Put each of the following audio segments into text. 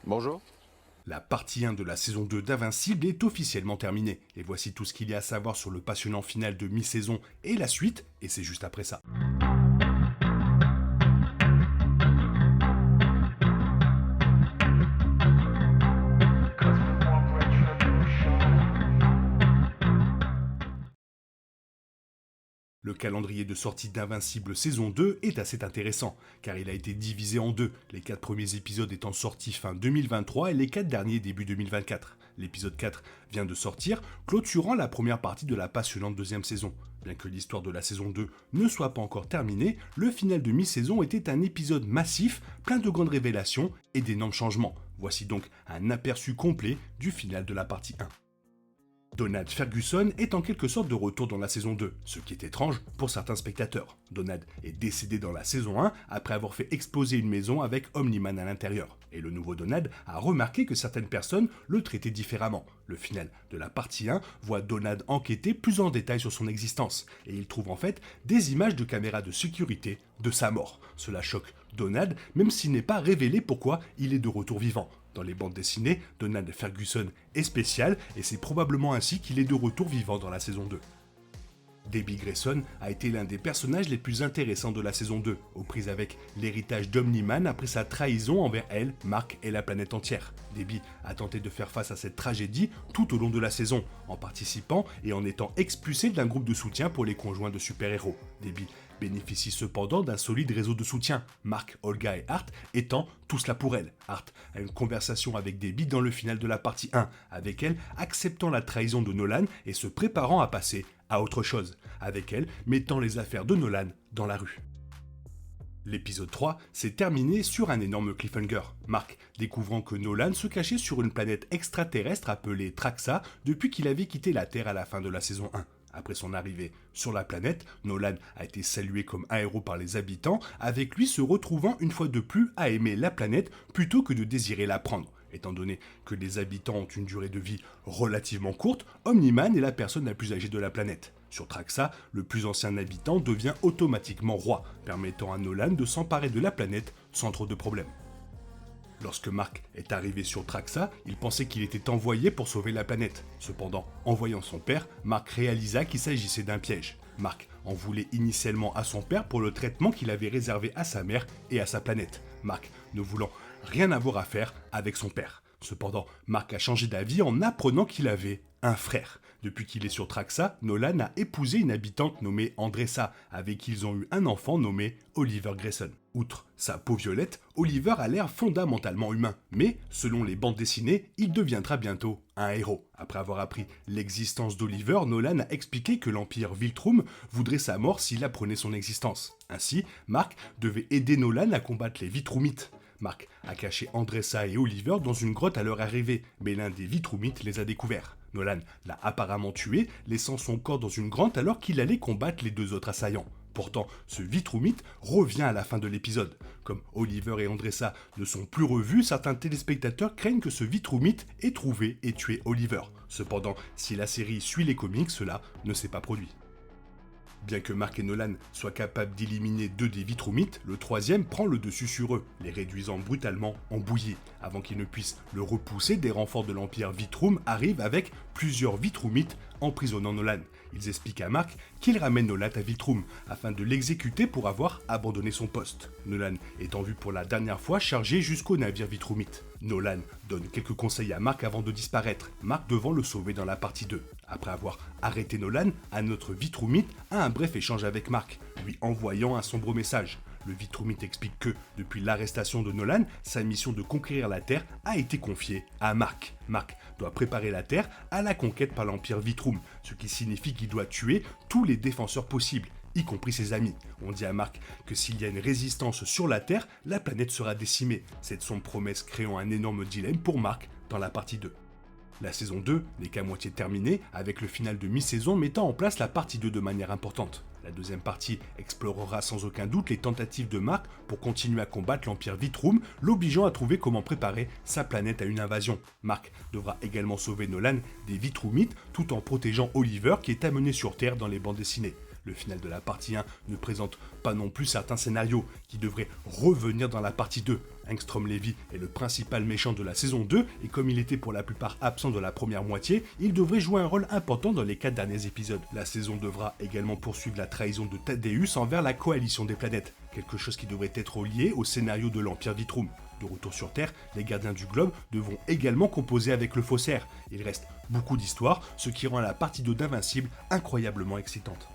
Bonjour. La partie 1 de la saison 2 d'Invincible est officiellement terminée, et voici tout ce qu'il y a à savoir sur le passionnant final de mi-saison et la suite, et c'est juste après ça. Le calendrier de sortie d'Invincible saison 2 est assez intéressant, car il a été divisé en deux, les 4 premiers épisodes étant sortis fin 2023 et les 4 derniers début 2024. L'épisode 4 vient de sortir, clôturant la première partie de la passionnante deuxième saison. Bien que l'histoire de la saison 2 ne soit pas encore terminée, le final de mi-saison était un épisode massif, plein de grandes révélations et d'énormes changements. Voici donc un aperçu complet du final de la partie 1. Donald Ferguson est en quelque sorte de retour dans la saison 2, ce qui est étrange pour certains spectateurs. Donald est décédé dans la saison 1 après avoir fait exploser une maison avec Omni-Man à l'intérieur. Et le nouveau Donald a remarqué que certaines personnes le traitaient différemment. Le final de la partie 1 voit Donald enquêter plus en détail sur son existence, et il trouve en fait des images de caméras de sécurité de sa mort. Cela choque Donald, même s'il n'est pas révélé pourquoi il est de retour vivant. Dans les bandes dessinées, Donald Ferguson est spécial et c'est probablement ainsi qu'il est de retour vivant dans la saison 2. Debbie Grayson a été l'un des personnages les plus intéressants de la saison 2, aux prises avec l'héritage d'Omni-Man après sa trahison envers elle, Mark et la planète entière. Debbie a tenté de faire face à cette tragédie tout au long de la saison, en participant et en étant expulsée d'un groupe de soutien pour les conjoints de super-héros. Debbie bénéficie cependant d'un solide réseau de soutien, Mark, Olga et Art étant tous là pour elle. Art a une conversation avec Debbie dans le final de la partie 1, avec elle acceptant la trahison de Nolan et se préparant à passer à autre chose, avec elle mettant les affaires de Nolan dans la rue. L'épisode 3 s'est terminé sur un énorme cliffhanger, Mark découvrant que Nolan se cachait sur une planète extraterrestre appelée Traxa depuis qu'il avait quitté la Terre à la fin de la saison 1. Après son arrivée sur la planète, Nolan a été salué comme un héros par les habitants, avec lui se retrouvant une fois de plus à aimer la planète plutôt que de désirer la prendre. Étant donné que les habitants ont une durée de vie relativement courte, Omni-Man est la personne la plus âgée de la planète. Sur Traxa, le plus ancien habitant devient automatiquement roi, permettant à Nolan de s'emparer de la planète sans trop de problèmes. Lorsque Mark est arrivé sur Traxa, il pensait qu'il était envoyé pour sauver la planète. Cependant, en voyant son père, Mark réalisa qu'il s'agissait d'un piège. Mark en voulait initialement à son père pour le traitement qu'il avait réservé à sa mère et à sa planète. Mark ne voulant rien avoir à faire avec son père. Cependant, Mark a changé d'avis en apprenant qu'il avait un frère. Depuis qu'il est sur Traxa, Nolan a épousé une habitante nommée Andressa, avec qui ils ont eu un enfant nommé Oliver Grayson. Outre sa peau violette, Oliver a l'air fondamentalement humain, mais selon les bandes dessinées, il deviendra bientôt un héros. Après avoir appris l'existence d'Oliver, Nolan a expliqué que l'Empire Viltrum voudrait sa mort s'il apprenait son existence. Ainsi, Mark devait aider Nolan à combattre les Vitrumites. Mark a caché Andressa et Oliver dans une grotte à leur arrivée, mais l'un des Vitrumites les a découverts. Nolan l'a apparemment tué, laissant son corps dans une grotte alors qu'il allait combattre les deux autres assaillants. Pourtant, ce Vitrumite revient à la fin de l'épisode. Comme Oliver et Andressa ne sont plus revus, certains téléspectateurs craignent que ce Vitrumite ait trouvé et tué Oliver. Cependant, si la série suit les comics, cela ne s'est pas produit. Bien que Mark et Nolan soient capables d'éliminer deux des Vitrumites, le troisième prend le dessus sur eux, les réduisant brutalement en bouillie. Avant qu'ils ne puissent le repousser, des renforts de l'Empire Vitrum arrivent avec plusieurs Vitrumites emprisonnant Nolan. Ils expliquent à Mark qu'il ramène Nolan à Vitrum afin de l'exécuter pour avoir abandonné son poste. Nolan étant vu pour la dernière fois chargé jusqu'au navire Vitrumite. Nolan donne quelques conseils à Mark avant de disparaître, Mark devant le sauver dans la partie 2. Après avoir arrêté Nolan, un autre Vitrumite a un bref échange avec Mark, lui envoyant un sombre message. Le Vitrumite explique que, depuis l'arrestation de Nolan, sa mission de conquérir la Terre a été confiée à Mark. Mark doit préparer la Terre à la conquête par l'Empire Vitrum, ce qui signifie qu'il doit tuer tous les défenseurs possibles, y compris ses amis. On dit à Mark que s'il y a une résistance sur la Terre, la planète sera décimée. Cette sombre promesse créant un énorme dilemme pour Mark dans la partie 2. La saison 2 n'est qu'à moitié terminée, avec le final de mi-saison mettant en place la partie 2 de manière importante. La deuxième partie explorera sans aucun doute les tentatives de Mark pour continuer à combattre l'Empire Vitrum, l'obligeant à trouver comment préparer sa planète à une invasion. Mark devra également sauver Nolan des Vitrumites tout en protégeant Oliver qui est amené sur Terre dans les bandes dessinées. Le final de la partie 1 ne présente pas non plus certains scénarios qui devraient revenir dans la partie 2. Angstrom Levy est le principal méchant de la saison 2 et comme il était pour la plupart absent de la première moitié, il devrait jouer un rôle important dans les 4 derniers épisodes. La saison devra également poursuivre la trahison de Thaddeus envers la coalition des planètes, quelque chose qui devrait être lié au scénario de l'Empire Vitrum. De retour sur Terre, les gardiens du globe devront également composer avec le faussaire. Il reste beaucoup d'histoires, ce qui rend la partie 2 d'Invincible incroyablement excitante.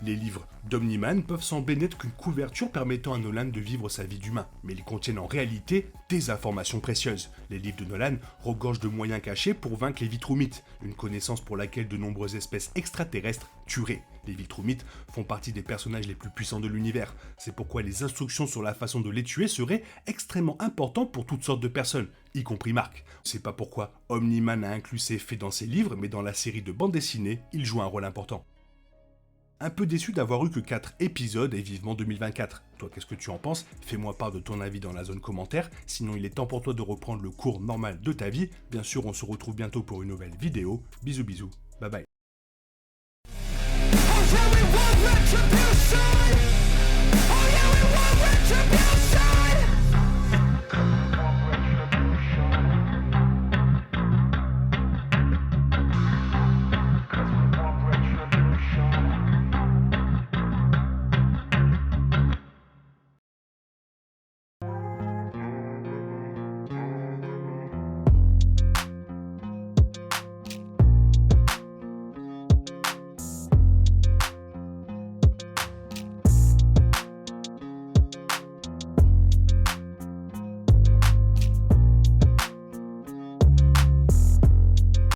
Les livres d'Omni-Man peuvent sembler n'être qu'une couverture permettant à Nolan de vivre sa vie d'humain, mais ils contiennent en réalité des informations précieuses. Les livres de Nolan regorgent de moyens cachés pour vaincre les Vitrumites, une connaissance pour laquelle de nombreuses espèces extraterrestres tueraient. Les Vitrumites font partie des personnages les plus puissants de l'univers, c'est pourquoi les instructions sur la façon de les tuer seraient extrêmement importantes pour toutes sortes de personnes, y compris Mark. On ne sait pas pourquoi Omni-Man a inclus ces faits dans ses livres, mais dans la série de bande dessinée, il joue un rôle important. Un peu déçu d'avoir eu que 4 épisodes et vivement 2024. Toi, qu'est-ce que tu en penses? Fais-moi part de ton avis dans la zone commentaire, sinon il est temps pour toi de reprendre le cours normal de ta vie. Bien sûr, on se retrouve bientôt pour une nouvelle vidéo. Bisous bisous, bye bye. Oh yeah, we want retribution. Oh yeah.